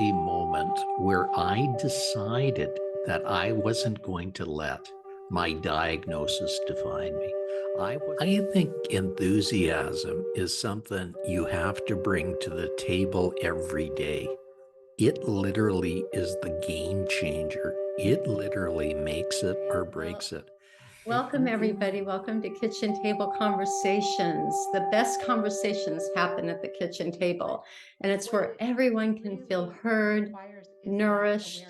a moment where I decided that I wasn't going to let my diagnosis define me. I think enthusiasm is something you have to bring to the table every day. It literally is the game changer. It literally makes it or breaks it. Welcome, everybody. Welcome to Kitchen Table Conversations. The best conversations happen at the kitchen table, and it's where everyone can feel heard, nourished,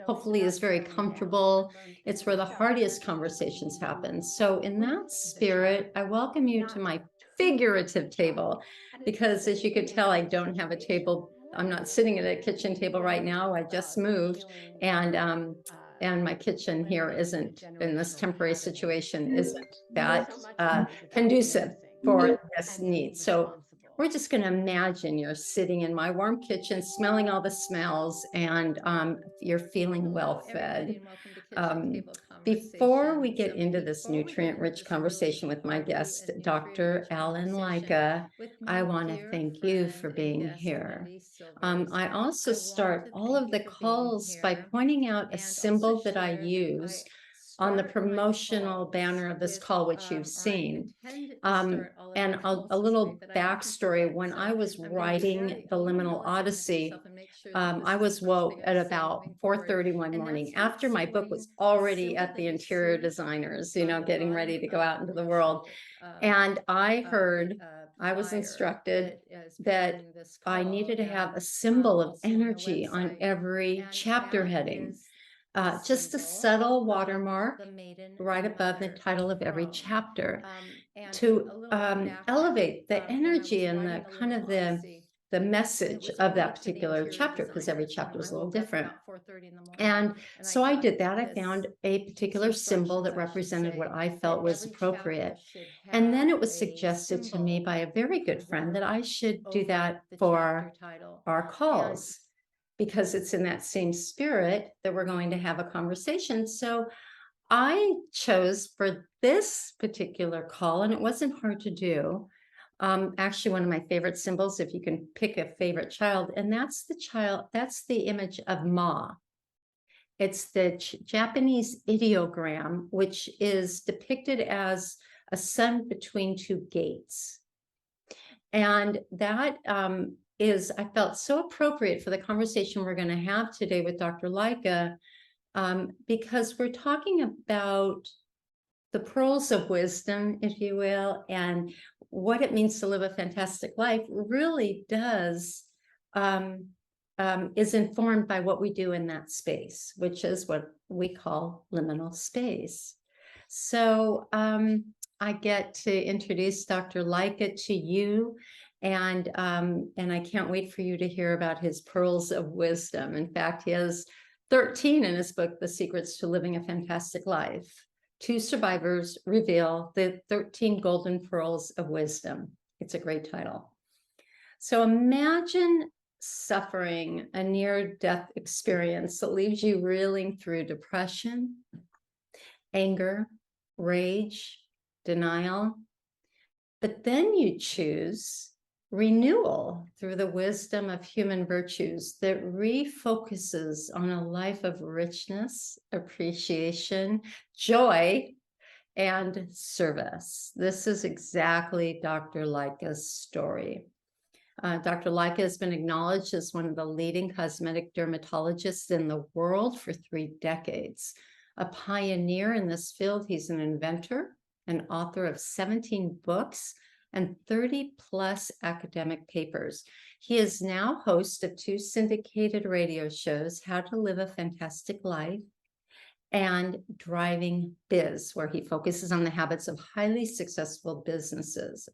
hopefully is very comfortable. It's where the heartiest conversations happen. So in that spirit, I welcome you to my figurative table, because as you could tell, I don't have a table. I'm not sitting at a kitchen table right now. I just moved, and my kitchen here isn't, in this temporary situation, isn't that conducive for this need. So we're just going to imagine you're sitting in my warm kitchen, smelling all the smells, and you're feeling well fed. Before we get into this nutrient-rich conversation with my guest, Dr. Alan Lycka, I want to thank you for being here. I also start all of the calls by pointing out a symbol that I use on the promotional banner of this call, which you've seen. And a little backstory: when I was writing the Liminal Odyssey, I was woke at about 4:30 one morning after my book was already at the interior designers, getting ready to go out into the world. And I was instructed that I needed to have a symbol of energy on every chapter heading. Just a subtle watermark right above the title of every chapter to elevate the energy and the kind of the message of that particular chapter, because every chapter is a little different. And so I did that. I found a particular symbol that represented what I felt was appropriate. And then it was suggested to me by a very good friend that I should do that for our calls, because it's in that same spirit that we're going to have a conversation. So I chose for this particular call, and it wasn't hard to do, actually one of my favorite symbols, if you can pick a favorite child, and that's the image of Ma. It's the Japanese ideogram, which is depicted as a sun between two gates. And that I felt so appropriate for the conversation we're going to have today with Dr. Lycka, because we're talking about the pearls of wisdom, if you will, and what it means to live a fantastic life really is informed by what we do in that space, which is what we call liminal space. So I get to introduce Dr. Lycka to you, and I can't wait for you to hear about his pearls of wisdom. In fact, he has 13 in his book, The Secrets to Living a Fantastic Life. 2 survivors reveal the 13 golden pearls of wisdom. It's a great title. So imagine suffering a near-death experience that leaves you reeling through depression, anger, rage, denial. But then you choose renewal through the wisdom of human virtues that refocuses on a life of richness, appreciation, joy, and service. This is exactly Dr. Lycka's story. Dr. Lycka has been acknowledged as one of the leading cosmetic dermatologists in the world for 3 decades. A pioneer in this field, he's an inventor, an author of 17 books, and 30 plus academic papers. He is now host of 2 syndicated radio shows, How to Live a Fantastic Life and Driving Biz, where he focuses on the habits of highly successful businesses.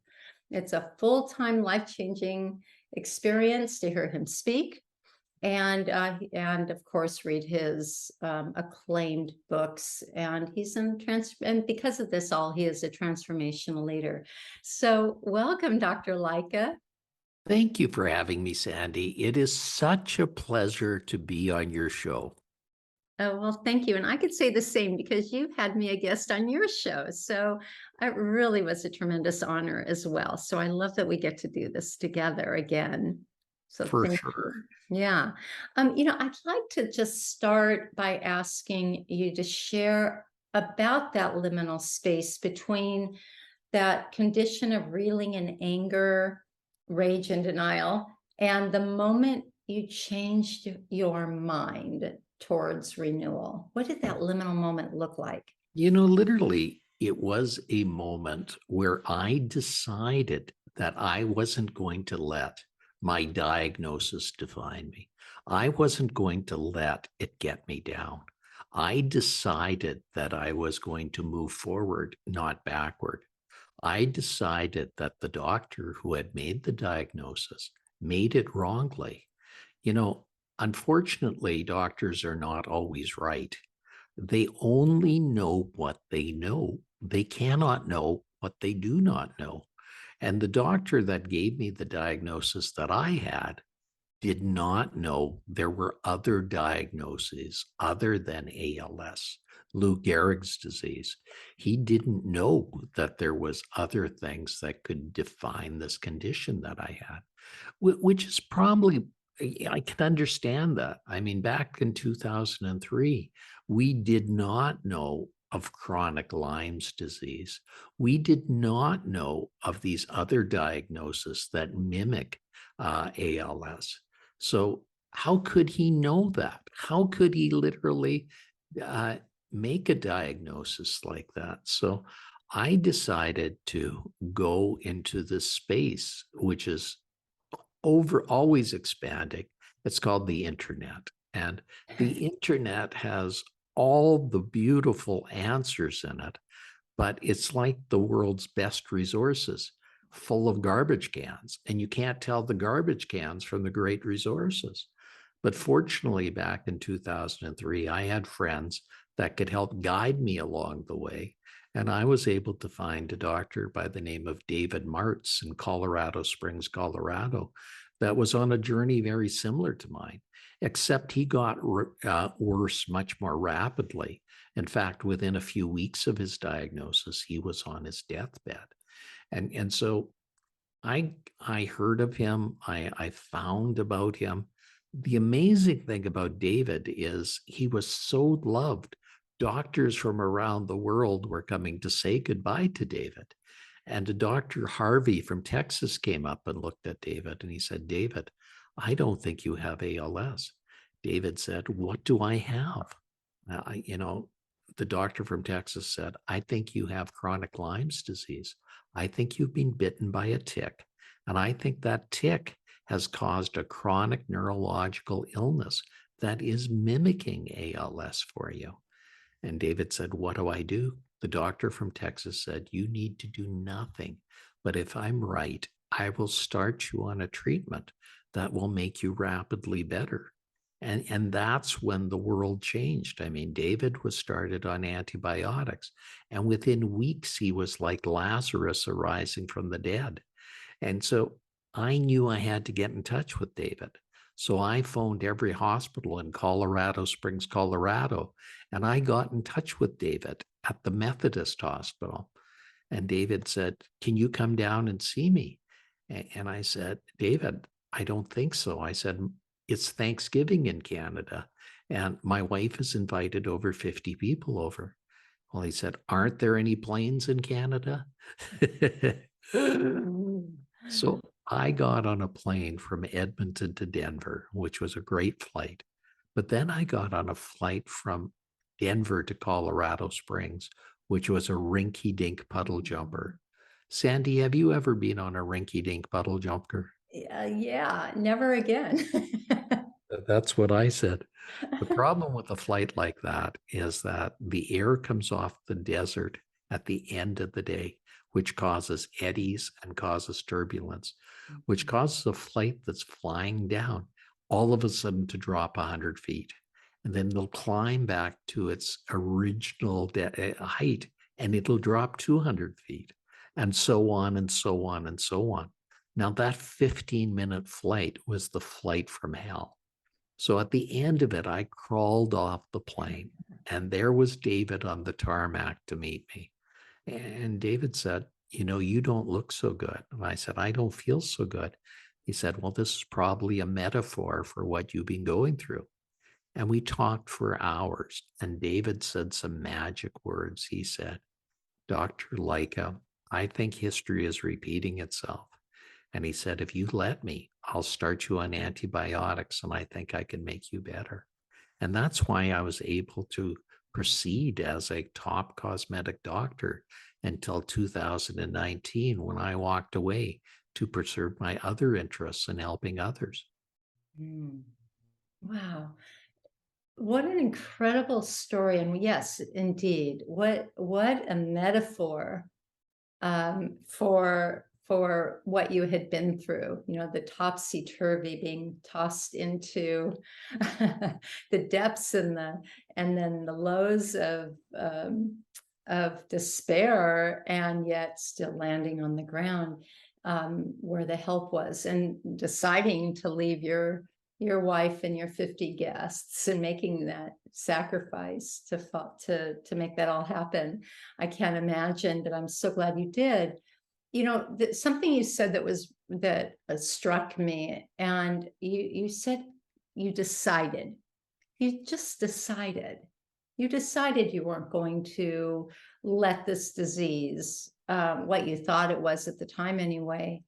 It's a full-time, life-changing experience to hear him speak, and of course read his acclaimed books. And and because of this all, he is a transformational leader. So welcome, Dr. Lycka. Thank you for having me, Sandy. It is such a pleasure to be on your show. Oh, well, thank you. And I could say the same, because you had me a guest on your show. So it really was a tremendous honor as well. So I love that we get to do this together again. So for thank sure. you. Yeah. I'd like to just start by asking you to share about that liminal space between that condition of reeling in anger, rage, and denial, and the moment you changed your mind towards renewal. What did that liminal moment look like? Literally, it was a moment where I decided that I wasn't going to let my diagnosis define me. I wasn't going to let it get me down. I decided that I was going to move forward, not backward. I decided that the doctor who had made the diagnosis made it wrongly. You know, Unfortunately, doctors are not always right. They only know what they know. They cannot know what they do not know. And the doctor that gave me the diagnosis that I had did not know there were other diagnoses other than ALS, Lou Gehrig's disease. He didn't know that there was other things that could define this condition that I had, which is probably, I can understand that. I mean, back in 2003, we did not know of chronic Lyme's disease. We did not know of these other diagnoses that mimic ALS. So how could he know that? How could he literally uh, make a diagnosis like that? So I decided to go into this space, which is always expanding. It's called the internet. And the internet has all the beautiful answers in it, but it's like the world's best resources full of garbage cans, and you can't tell the garbage cans from the great resources. But fortunately, back in 2003, I had friends that could help guide me along the way. And I was able to find a doctor by the name of David Martz in Colorado Springs, Colorado, that was on a journey very similar to mine, except he got worse much more rapidly. In fact, within a few weeks of his diagnosis, he was on his deathbed. And so I heard of him. I found about him. The amazing thing about David is he was so loved. Doctors from around the world were coming to say goodbye to David. And Dr. Harvey from Texas came up and looked at David and he said, David, I don't think you have ALS. David said, what do I have? The doctor from Texas said, I think you have chronic Lyme's disease. I think you've been bitten by a tick. And I think that tick has caused a chronic neurological illness that is mimicking ALS for you. And David said, what do I do? The doctor from Texas said, you need to do nothing. But if I'm right, I will start you on a treatment that will make you rapidly better. And that's when the world changed. I mean, David was started on antibiotics, and within weeks, he was like Lazarus arising from the dead. And so I knew I had to get in touch with David. So I phoned every hospital in Colorado Springs, Colorado, and I got in touch with David at the Methodist Hospital. And David said, can you come down and see me? And I said, David, I don't think so. I said, it's Thanksgiving in Canada, and my wife has invited over 50 people over. Well, he said, aren't there any planes in Canada? So I got on a plane from Edmonton to Denver, which was a great flight. But then I got on a flight from Denver to Colorado Springs, which was a rinky dink puddle jumper. Sandy, have you ever been on a rinky dink puddle jumper? Yeah, never again. That's what I said. The problem with a flight like that is that the air comes off the desert at the end of the day, which causes eddies and causes turbulence, which causes a flight that's flying down all of a sudden to drop 100 feet. And then they'll climb back to its original height and it'll drop 200 feet, and so on and so on and so on. Now, that 15-minute flight was the flight from hell. So at the end of it, I crawled off the plane and there was David on the tarmac to meet me. And David said, you don't look so good. And I said, I don't feel so good. He said, well, this is probably a metaphor for what you've been going through. And we talked for hours. And David said some magic words. He said, Dr. Lycka, I think history is repeating itself. And he said, if you let me, I'll start you on antibiotics and I think I can make you better. And that's why I was able to proceed as a top cosmetic doctor until 2019 when I walked away to pursue my other interests in helping others. Mm. Wow. What an incredible story. And yes, indeed, what a metaphor for what you had been through, the topsy-turvy, being tossed into the depths and then the lows of despair, and yet still landing on the ground, where the help was, and deciding to leave your wife and your 50 guests and making that sacrifice to make that all happen. I can't imagine, but I'm so glad you did. Something you said that struck me, and you said you decided. You just decided. You decided you weren't going to let this disease, what you thought it was at the time anyway,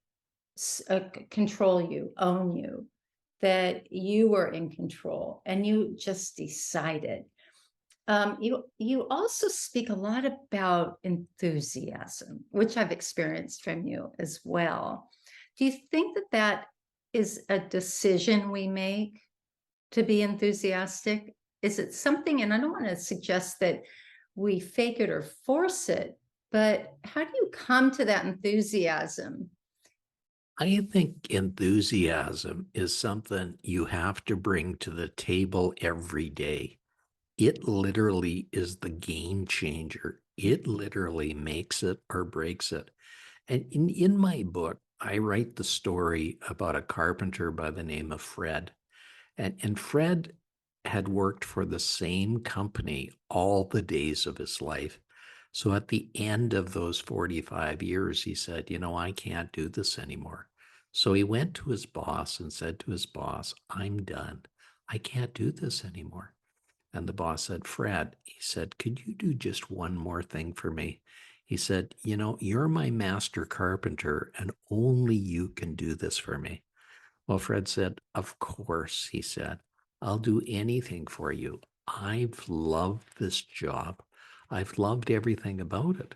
control you, own you, that you were in control, and you just decided. You also speak a lot about enthusiasm, which I've experienced from you as well. Do you think that that is a decision we make to be enthusiastic? Is it something, and I don't want to suggest that we fake it or force it, but how do you come to that enthusiasm? I think enthusiasm is something you have to bring to the table every day. It literally is the game changer. It literally makes it or breaks it. And in my book, I write the story about a carpenter by the name of Fred. And Fred had worked for the same company all the days of his life. So at the end of those 45 years, he said, I can't do this anymore. So he went to his boss and said to his boss, I'm done. I can't do this anymore. And the boss said, Fred, he said, could you do just one more thing for me? He said, you're my master carpenter and only you can do this for me. Well, Fred said, of course, he said, I'll do anything for you. I've loved this job. I've loved everything about it.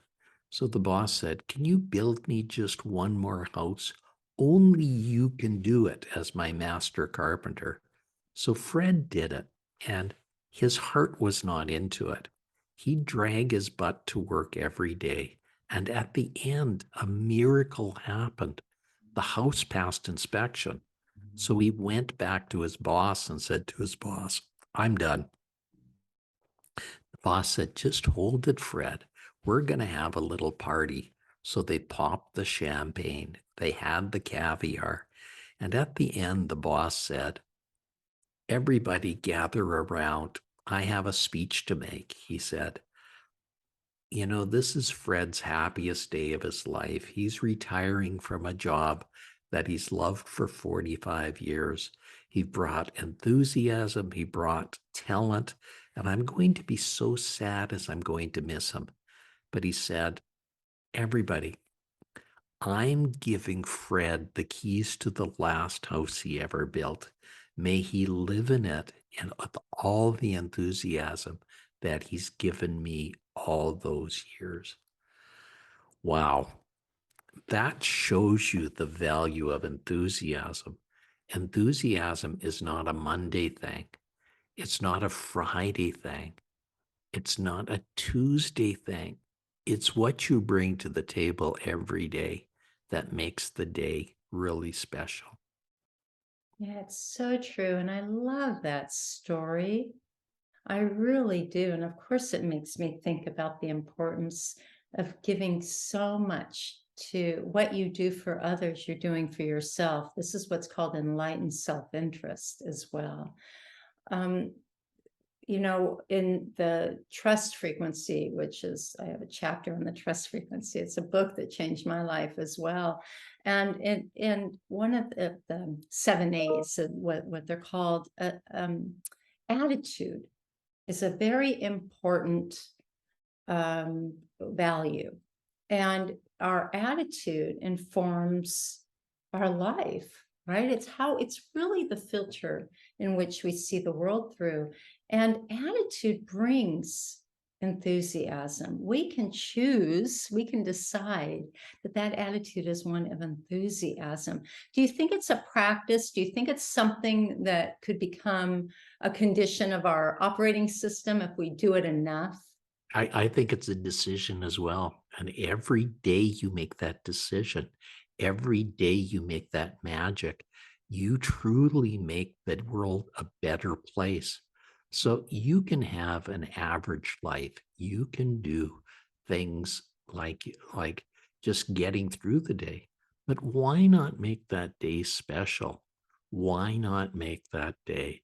So the boss said, can you build me just one more house? Only you can do it as my master carpenter. So Fred did it, and his heart was not into it. He'd drag his butt to work every day. And at the end, a miracle happened. The house passed inspection. So he went back to his boss and said to his boss, I'm done. The boss said, just hold it, Fred. We're going to have a little party. So they popped the champagne. They had the caviar. And at the end, the boss said, everybody gather around. I have a speech to make, he said. This is Fred's happiest day of his life. He's retiring from a job that he's loved for 45 years. He brought enthusiasm, he brought talent, and I'm going to be so sad as I'm going to miss him. But he said, everybody, I'm giving Fred the keys to the last house he ever built. May he live in it and with all the enthusiasm that he's given me all those years. Wow, that shows you the value of enthusiasm. Enthusiasm is not a Monday thing. It's not a Friday thing. It's not a Tuesday thing. It's what you bring to the table every day that makes the day really special. Yeah, it's so true. And I love that story. I really do. And of course, it makes me think about the importance of giving so much to what you do for others, you're doing for yourself. This is what's called enlightened self-interest as well. Um, in the trust frequency, which is, I have a chapter on the trust frequency. It's a book that changed my life as well. And one of the 7 A's, what they're called, attitude is a very important value. And our attitude informs our life, right? It's really the filter in which we see the world through. And attitude brings enthusiasm. We can choose, we can decide that attitude is one of enthusiasm. Do you think it's a practice? Do you think it's something that could become a condition of our operating system if we do it enough? I think it's a decision as well. And every day you make that decision, every day you make that magic, you truly make the world a better place. So you can have an average life. You can do things like just getting through the day. But why not make that day special? Why not make that day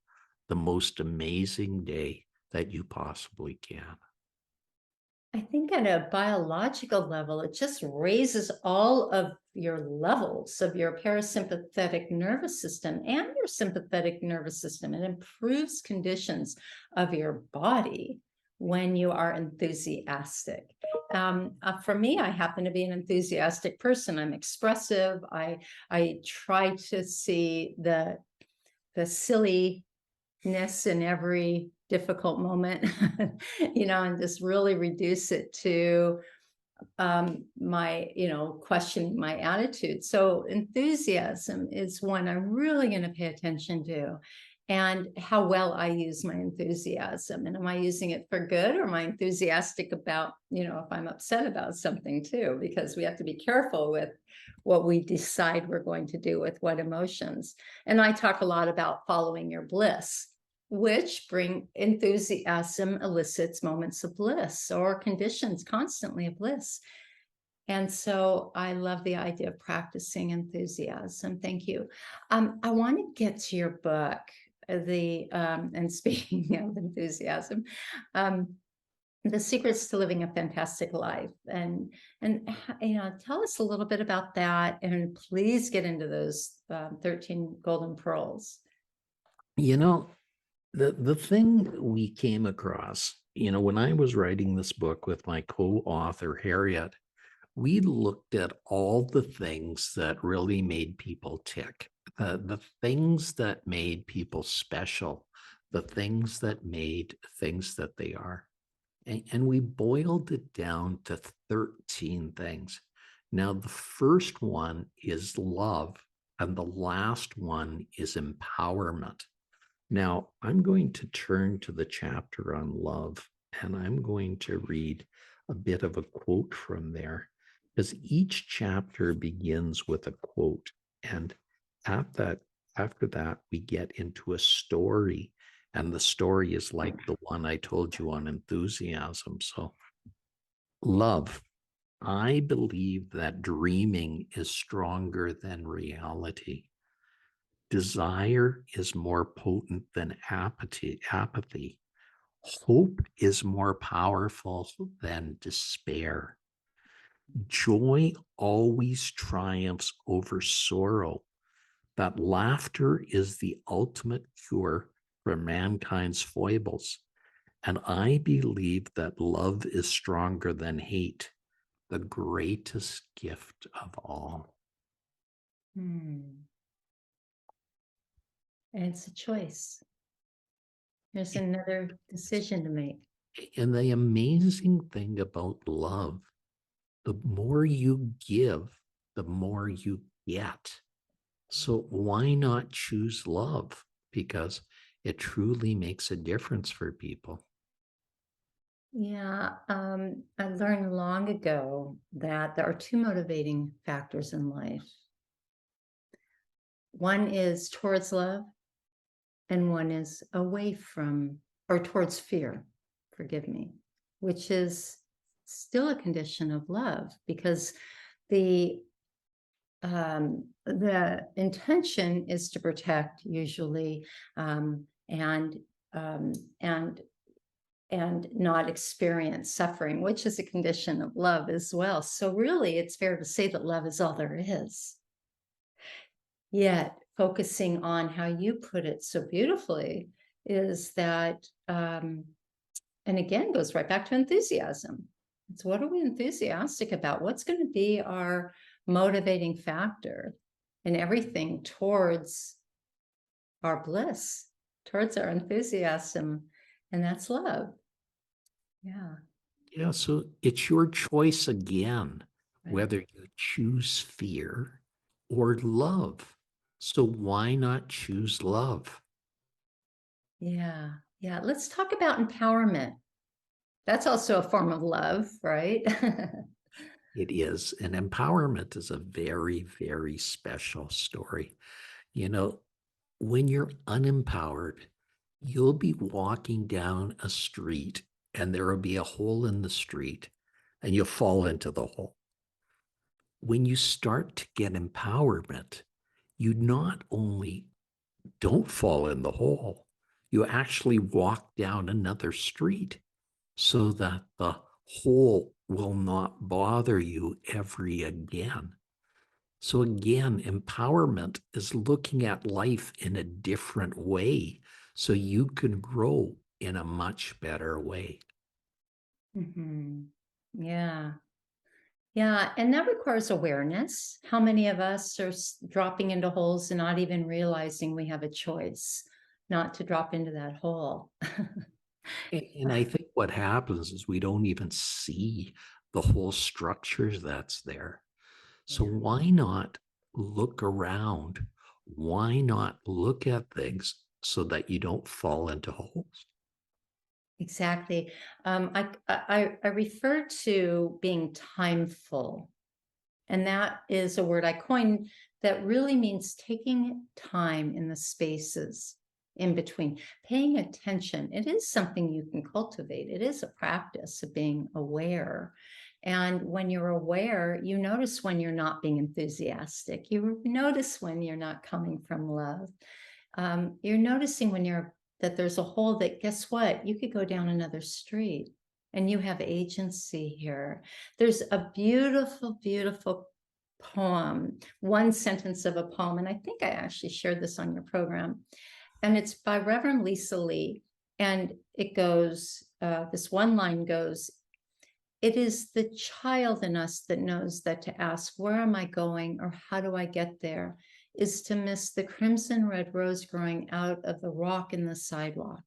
the most amazing day that you possibly can? I think at a biological level, it just raises all of your levels of your parasympathetic nervous system and your sympathetic nervous system. It improves conditions of your body when you are enthusiastic. For me, I happen to be an enthusiastic person. I'm expressive. I try to see the silliness in every difficult moment, and just really reduce it to my, questioning my attitude. So enthusiasm is one I'm really going to pay attention to, and how well I use my enthusiasm. And am I using it for good, or am I enthusiastic about, if I'm upset about something too? Because we have to be careful with what we decide we're going to do with what emotions. And I talk a lot about following your bliss, which bring enthusiasm elicits moments of bliss or conditions constantly of bliss. And so I love the idea of practicing enthusiasm. Thank you. I want to get to your book, and speaking of enthusiasm, the secrets to living a fantastic life, and tell us a little bit about that, and please get into those 13 golden pearls. You know, the thing we came across, when I was writing this book with my co-author Harriet, we looked at all the things that really made people tick, the things that made people special, the things that made things that they are. And we boiled it down to 13 things. Now, the first one is love, and the last one is empowerment. Now, I'm going to turn to the chapter on love, and I'm going to read a bit of a quote from there, because each chapter begins with a quote. And after that, we get into a story. And the story is like the one I told you on enthusiasm. So, love. I believe that dreaming is stronger than reality. Desire is more potent than apathy. Hope is more powerful than despair. Joy always triumphs over sorrow. That laughter is the ultimate cure for mankind's foibles. And I believe that love is stronger than hate, the greatest gift of all. And it's a choice. There's another decision to make. And the amazing thing about love, the more you give, the more you get. So why not choose love? Because it truly makes a difference for people. Yeah, I learned long ago that there are two motivating factors in life. One is towards love, and one is away from, or towards fear, forgive me, which is still a condition of love, because the intention is to protect usually, and um, and and not experience suffering, which is a condition of love as well. So really, it's fair to say that love is all there is. Yet focusing on how you put it so beautifully is that, and again, goes right back to enthusiasm. It's what are we enthusiastic about? What's going to be our motivating factor in everything towards our bliss, towards our enthusiasm? And that's love. Yeah. Yeah, so it's your choice again, Right. whether you choose fear or love. So why not choose love? Yeah. Yeah. Let's talk about empowerment. That's also a form of love, right? It is. And empowerment is a very, very special story. You know, when you're unempowered, you'll be walking down a street and there will be a hole in the street and you'll fall into the hole. When you start to get empowerment, you not only don't fall in the hole, you actually walk down another street so that the hole will not bother you ever again. So, again, empowerment is looking at life in a different way so you can grow in a much better way. Yeah. Yeah. And that requires awareness. How many of us are dropping into holes and not even realizing we have a choice not to drop into that hole? And I think what happens is we don't even see the whole structure that's there. So Yeah. why not look around? Why not look at things so that you don't fall into holes? Exactly. I refer to being timeful. And that is a word I coined that really means taking time in the spaces in between, paying attention. It is something you can cultivate. It is a practice of being aware. And when you're aware, you notice when you're not being enthusiastic. You notice when you're not coming from love. You're noticing when you're that there's a hole that, guess what? You could go down another street and you have agency here. There's a beautiful, beautiful poem, one sentence of a poem, and I think I actually shared this on your program, and it's by Reverend Lisa Lee, and it goes, this one line goes, "It is the child in us that knows that to ask, where am I going or how do I get there, is to miss the crimson red rose growing out of the rock in the sidewalk."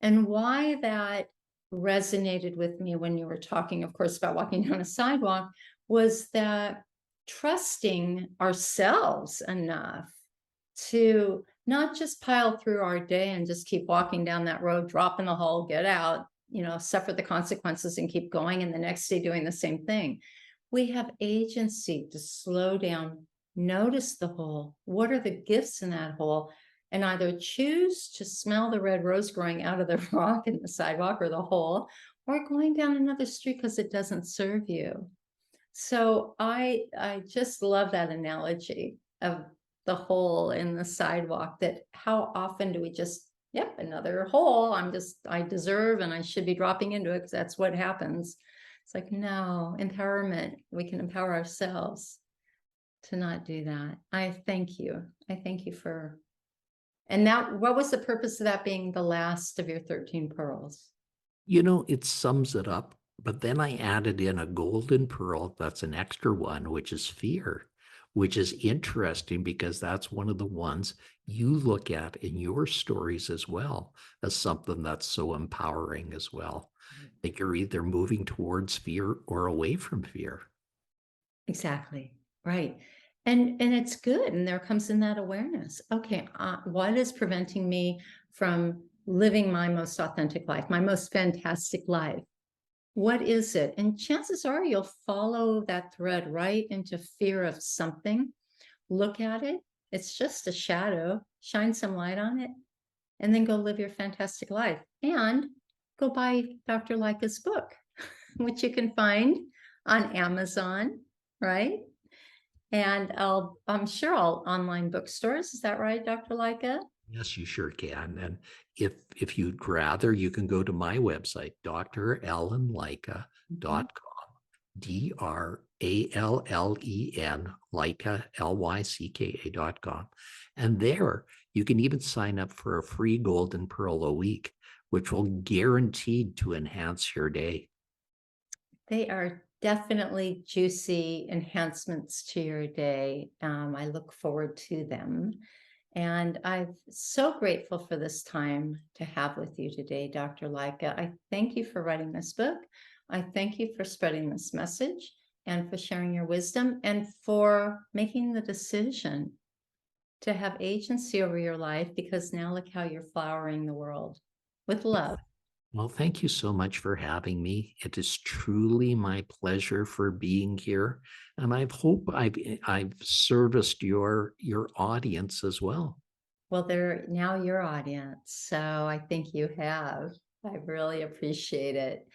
And why that resonated with me when you were talking, of course, about walking down a sidewalk was that trusting ourselves enough to not just pile through our day and just keep walking down that road, drop in the hole, get out, suffer the consequences and keep going, and the next day doing the same thing. We have agency to slow down, notice the hole. What are the gifts in that hole? And either choose to smell the red rose growing out of the rock in the sidewalk or the hole, or going down another street because it doesn't serve you. So I just love that analogy of the hole in the sidewalk, that how often do we just, yep, another hole. I deserve and I should be dropping into it because that's what happens. It's like, no, empowerment. We can empower ourselves to not do that. I thank you. I thank you for, and that, what was the purpose of that being the last of your 13 pearls? It sums it up. But then I added in a golden pearl that's an extra one, which is fear, which is interesting because that's one of the ones you look at in your stories as well as something that's so empowering as well. That you're either moving towards fear or away from fear. Exactly. Right. And it's good. And there comes in that awareness. Okay, what is preventing me from living my most authentic life, my most fantastic life? What is it? And chances are you'll follow that thread right into fear of something. Look at it. It's just a shadow. Shine some light on it, and then go live your fantastic life. And go buy Dr. Lycka's book, which you can find on Amazon, right? And I'm sure all online bookstores. Is that right, Dr. Lycka? Yes, you sure can. And if you'd rather, you can go to my website, Mhm. dralanlyka.com. DRALLEN, Lycka, LYCKA.com. And there you can even sign up for a free golden pearl a week, which will guaranteed to enhance your day. They are definitely juicy enhancements to your day. I look forward to them. And I'm so grateful for this time to have with you today, Dr. Lycka. I thank you for writing this book. I thank you for spreading this message and for sharing your wisdom and for making the decision to have agency over your life, because now look how you're flowering the world with love. Well, thank you so much for having me. It is truly my pleasure for being here, and I hope I've serviced your audience as well. Well, they're now your audience, so I think you have. I really appreciate it.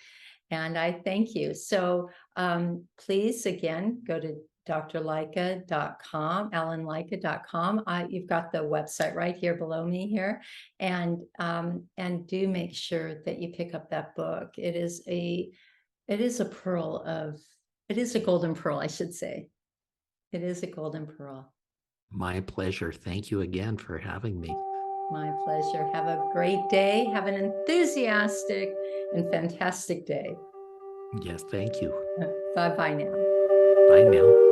And I thank you. So please, again, go to drlycka.com, alanlycka.com. You've got the website right here below me here. And do make sure that you pick up that book. It is a pearl of, it is a golden pearl, I should say. It is a golden pearl. My pleasure. Thank you again for having me. My pleasure. Have a great day. Have an enthusiastic and fantastic day. Yes, thank you. Bye-bye now. Bye now.